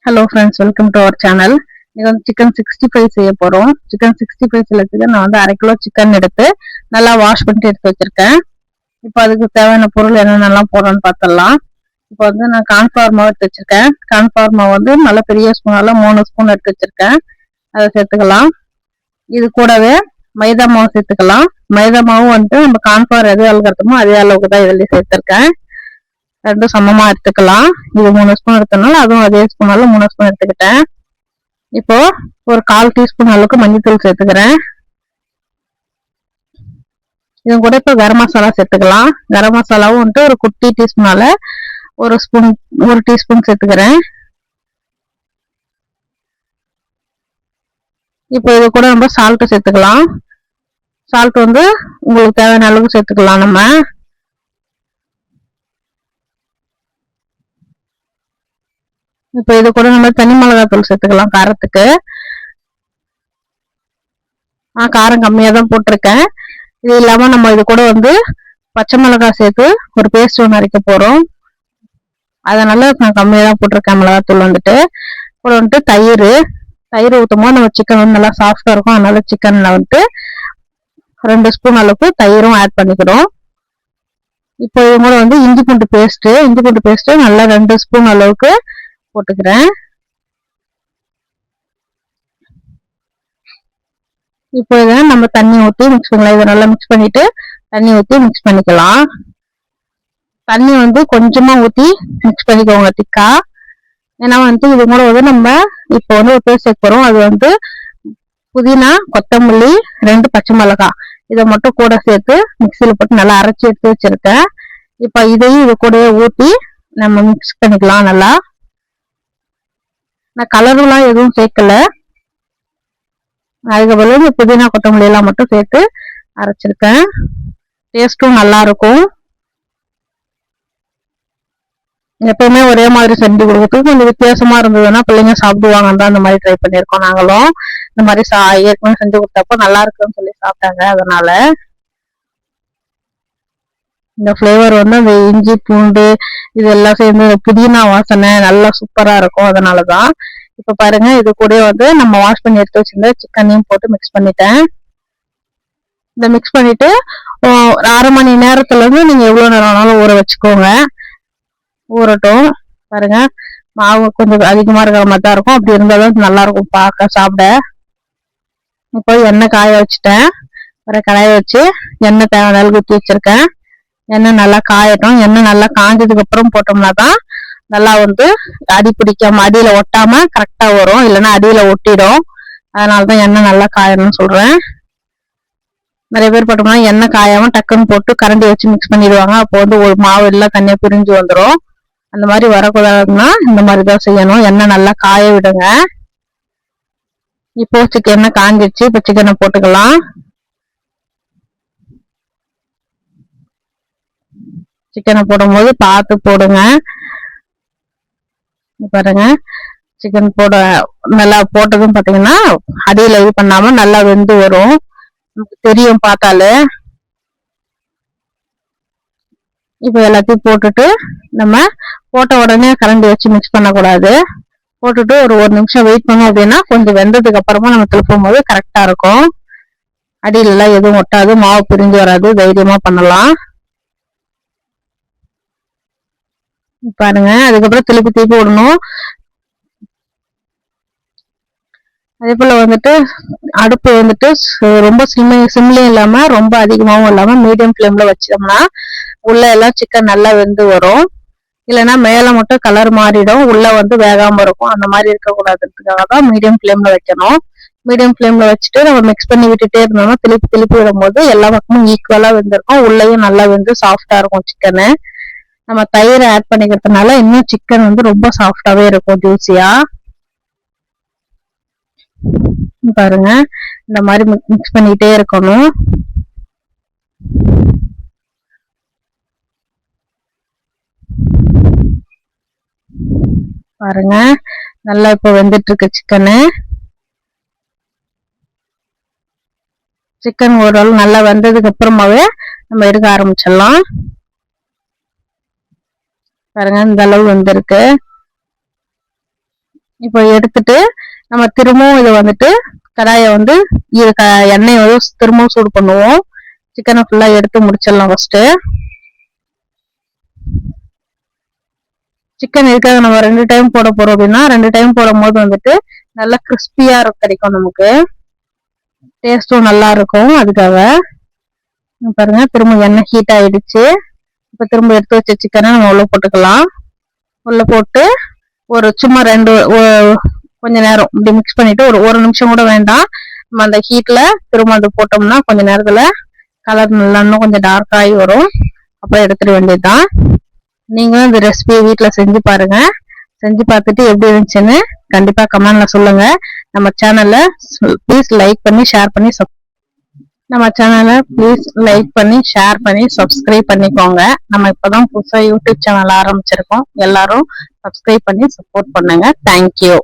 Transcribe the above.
Hello friends, welcome to our channel. இது வந்து chicken 65 செய்ய போறோம். சிக்கன் 65 செய்யறதுக்கு நான் வந்து 1/2 கிலோ சிக்கன் எடுத்து நல்லா வாஷ் பண்ணிட்டு எடுத்து வச்சிருக்கேன். இப்போ அதுக்கு தேவையான பொருள் என்னென்னலாம் போடணும்னு பார்த்துடலாம். இப்போ வந்து நான் கார்ன்ஃப்ளவர் மாவு எடுத்து வச்சிருக்கேன். கார்ன்ஃப்ளவர் மாவு வந்து நல்ல பெரிய ஸ்பூனால 3 ஸ்பூன் எடுத்து வச்சிருக்கேன். அதை சேர்த்துக்கலாம். இது கூடவே மைதா மாவு சேர்த்துக்கலாம். மைதா மாவு வந்து நம்ம கார்ன்ஃப்ளவர் எது அளவு எடுத்தோமோ அதே அளவுக்கு தான் இதுல சேர்த்திருக்கேன். ரெண்டும் சமமா எடுத்துக்கலாம். இது 3 ஸ்பூன் எடுத்தனால அதுவும் அதே ஸ்பூனால 3 ஸ்பூன் எடுத்துக்கிட்டேன். இப்போ ஒரு 1/4 டீஸ்பூன் அளவுக்கு மஞ்சள்தூள் சேர்த்துக்கிறேன். இது கூட இப்போ கரம் மசாலா சேர்த்துக்கலாம். கரம் மசாலாவும் வந்துட்டு ஒரு குட்டி டீஸ்பூனால ஒரு டீஸ்பூன் சேர்த்துக்கிறேன். இப்போ இது கூட நம்ம சால்ட் சேர்த்துக்கலாம். சால்ட் வந்து உங்களுக்கு தேவையான அளவுக்கு சேர்த்துக்கலாம். நம்ம இப்போ இது கூட நம்ம தனி மிளகாத்தூள் சேர்த்துக்கலாம். காரத்துக்கு காரம் கம்மியா தான் போட்டிருக்கேன். இது இல்லாம நம்ம இது கூட வந்து பச்சை மிளகாய் சேர்த்து ஒரு பேஸ்ட் ஒன்று அரைக்க போறோம். அதனால நான் கம்மியா தான் போட்டிருக்கேன் மிளகாத்தூள் வந்துட்டு. கூட வந்துட்டு தயிர் ஊற்றும் போது நம்ம சிக்கன் வந்து நல்லா சாஃப்டா இருக்கும். அதனால சிக்கன்ல வந்துட்டு 2 ஸ்பூன் அளவுக்கு தயிரும் ஆட் பண்ணிக்கிறோம். இப்போ இது கூட வந்து இஞ்சி பூண்டு பேஸ்ட் நல்லா 2 ஸ்பூன் அளவுக்கு போட்டுக்கிறேன். இப்போ இதை நம்ம தண்ணி ஊற்றி மிக்ஸ் பண்ணலாம். இதை நல்லா மிக்ஸ் பண்ணிட்டு தண்ணி ஊற்றி மிக்ஸ் பண்ணிக்கலாம். தண்ணி வந்து கொஞ்சமா ஊற்றி மிக்ஸ் பண்ணிக்கோங்க திக்கா. ஏன்னா வந்து இது கூட வந்து நம்ம இப்போ வந்து ஒரு பேஸ்ட் சேர்க்க போறோம். அது வந்து புதினா, கொத்தமல்லி, 2 பச்சை மிளகாய் இதை மட்டும் கூட சேர்த்து மிக்சியில போட்டு நல்லா அரைச்சி எடுத்து வச்சிருக்கேன். இப்போ இதையும் இது கூடவே ஊற்றி நம்ம மிக்ஸ் பண்ணிக்கலாம். நல்லா நான் கலர்லாம் எதுவும் சேர்க்கல. அதுக்கு பதில் புதினா, கொத்தமல்லி எல்லாம் மட்டும் சேர்த்து அரைச்சிருக்கேன். டேஸ்டும் நல்லா இருக்கும். எப்பயுமே ஒரே மாதிரி செஞ்சு கொடுக்கறதுக்கு கொஞ்சம் வித்தியாசமா இருந்ததுன்னா பிள்ளைங்க சாப்பிடுவாங்கன்னு தான் அந்த மாதிரி ட்ரை பண்ணியிருக்கோம். நாங்களும் இந்த மாதிரி ஏற்கனவே செஞ்சு கொடுத்தப்போ நல்லா இருக்குன்னு சொல்லி சாப்பிட்டாங்க. அதனால இந்த ஃபிளேவர் வந்து அந்த இஞ்சி பூண்டு இது எல்லாம் சேர்ந்து புதினா வாசனை நல்லா சூப்பரா இருக்கும். அதனாலதான் இப்ப பாருங்க, இது கூட வந்து நம்ம வாஷ் பண்ணி எடுத்து வச்சிருந்த சிக்கனையும் போட்டு மிக்ஸ் பண்ணிட்டேன். இந்த மிக்ஸ் பண்ணிட்டு ஒரு 1/2 மணி நேரத்துல இருந்து நீங்க எவ்வளவு நேரம் ஆனாலும் ஊற வச்சுக்கோங்க. ஊறட்டும். பாருங்க, மாவு கொஞ்சம் அதிகமா இருக்கிற மாதிரி தான் இருக்கும். அப்படி இருந்தாலும் நல்லா இருக்கும் பார்க்க சாப்பிட. இப்போ எண்ணெய் காய வச்சுட்டேன். ஒரு கடாயை வச்சு எண்ணெய் தேவையான அளவுக்கு ஊற்றி வச்சிருக்கேன். எண்ணெய் நல்லா காயட்டும். எண்ணெய் நல்லா காஞ்சதுக்கு அப்புறம் போட்டோம்னா தான் நல்லா வந்து அடி பிடிக்காம அடியில ஒட்டாம கரெக்டா வரும். இல்லைன்னா அடியில ஒட்டிடும். அதனாலதான் எண்ணெய் நல்லா காயணும்னு சொல்றேன். நிறைய பேர் போட்டோம்னா எண்ணெய் காயாம டக்குன்னு போட்டு கரண்டி வச்சு மிக்ஸ் பண்ணிடுவாங்க. அப்போ வந்து ஒரு மாவு எல்லாம் தனியா பிரிஞ்சு வந்துடும். அந்த மாதிரி வரக்கூடாதுன்னா இந்த மாதிரிதான் செய்யணும். எண்ணெய் நல்லா காய விடுங்க. இப்போ எண்ணெய் காஞ்சிடுச்சு. இப்போ சிக்கனை போட்டுக்கலாம். சிக்கனை போடும்போது பார்த்து போடுங்க. பாருங்க, சிக்கன் நல்லா போட்டதும் பாத்தீங்கன்னா அடியில இது பண்ணாம நல்லா வெந்து வரும். நமக்கு தெரியும் பார்த்தாலே. இப்ப எல்லாத்தையும் போட்டுட்டு நம்ம போட்ட உடனே கரண்டி வச்சு மிக்ஸ் பண்ணக்கூடாது. போட்டுட்டு ஒரு நிமிஷம் வெயிட் பண்ணோம் அப்படின்னா கொஞ்சம் வெந்ததுக்கு அப்புறமா நம்ம திருப்பும் போது கரெக்டா இருக்கும். அடியில எல்லாம் எதுவும் ஒட்டாது, மாவு பிரிஞ்சு வராது. தைரியமா பண்ணலாம். பாருங்க, அதுக்கப்புறம் திருப்பி விடணும். அதே போல வந்துட்டு அடுப்பு வந்துட்டு ரொம்ப சிம்லயும் இல்லாம ரொம்ப அதிகமாவும் இல்லாம மீடியம் ஃபிளேம்ல வச்சோம்னா உள்ள எல்லாம் சிக்கன் நல்லா வெந்து வரும். இல்லைன்னா மேல மட்டும் கலர் மாறிடும், உள்ள வந்து வேகாம இருக்கும். அந்த மாதிரி இருக்கக்கூடாதுக்காக தான் மீடியம் ஃபிளேம்ல வைக்கணும். மீடியம் ஃபிளேம்ல வச்சுட்டு நம்ம மிக்ஸ் பண்ணி விட்டுட்டே இருந்தோம்னா திருப்பி விடும்போது எல்லா பக்கமும் ஈக்குவலா வெந்திருக்கும். உள்ளயும் நல்லா வெந்து சாஃப்டா இருக்கும் சிக்கனு. நம்ம தயிர் ஆட் பண்ணிக்கிறதுனால இன்னும் சிக்கன் வந்து ரொம்ப சாஃப்டாவே இருக்கும், ஜூசியா. பாருங்க, இந்த மாதிரி மிக்ஸ் பண்ணிட்டே இருக்கணும். பாருங்க, நல்லா இப்ப வெந்துட்டு இருக்கு சிக்கனு. சிக்கன் ஓரளவு நல்லா வெந்ததுக்கு அப்புறமாவே நம்ம எடுக்க ஆரம்பிச்சிடலாம். பாருங்க, இந்த அளவு வெந்திருக்கு. இப்போ எடுத்துட்டு நம்ம திரும்பவும் இதை வந்துட்டு கடாயை வந்து எண்ணெயை வந்து திரும்பவும் சூடு பண்ணுவோம். சிக்கனை ஃபுல்லா எடுத்து முடிச்சிடலாம். ஃபர்ஸ்ட் சிக்கன் இருக்காது, நம்ம 2 டைம் போட போறோம் அப்படின்னா 2 டைம் போடும் போது வந்துட்டு நல்லா கிறிஸ்பியா கிடைக்கும், நமக்கு டேஸ்டும் நல்லா இருக்கும். அதுக்காக பாருங்க, திரும்ப எண்ணெய் ஹீட் ஆயிடுச்சு. இப்ப திரும்ப எடுத்து வச்ச சிக்கனை நம்ம உள்ள போட்டுக்கலாம். உள்ள போட்டு ஒரு சும்மா கொஞ்ச நேரம் இப்படி மிக்ஸ் பண்ணிட்டு ஒரு நிமிஷம் கூட வேண்டாம், நம்ம அந்த ஹீட்ல திரும்ப அது போட்டோம்னா கொஞ்ச நேரத்துல கலர் நல்லா இன்னும் கொஞ்சம் டார்க் ஆகி வரும். அப்புறம் எடுத்துட வேண்டியதுதான். நீங்களும் இந்த ரெசிபியை வீட்டுல செஞ்சு பாருங்க. செஞ்சு பார்த்துட்டு எப்படி இருந்துச்சுன்னு கண்டிப்பா கமெண்ட்ல சொல்லுங்க. நம்ம சேனல்ல ப்ளீஸ் லைக் பண்ணி ஷேர் பண்ணி சப்ஸ்கிரைப் பண்ணிக்கோங்க. நம்ம இப்பதான் புதுசா யூடியூப் சேனல் ஆரம்பிச்சிருக்கோம். எல்லாரும் சப்ஸ்கிரைப் பண்ணி சப்போர்ட் பண்ணுங்க. தேங்க்யூ.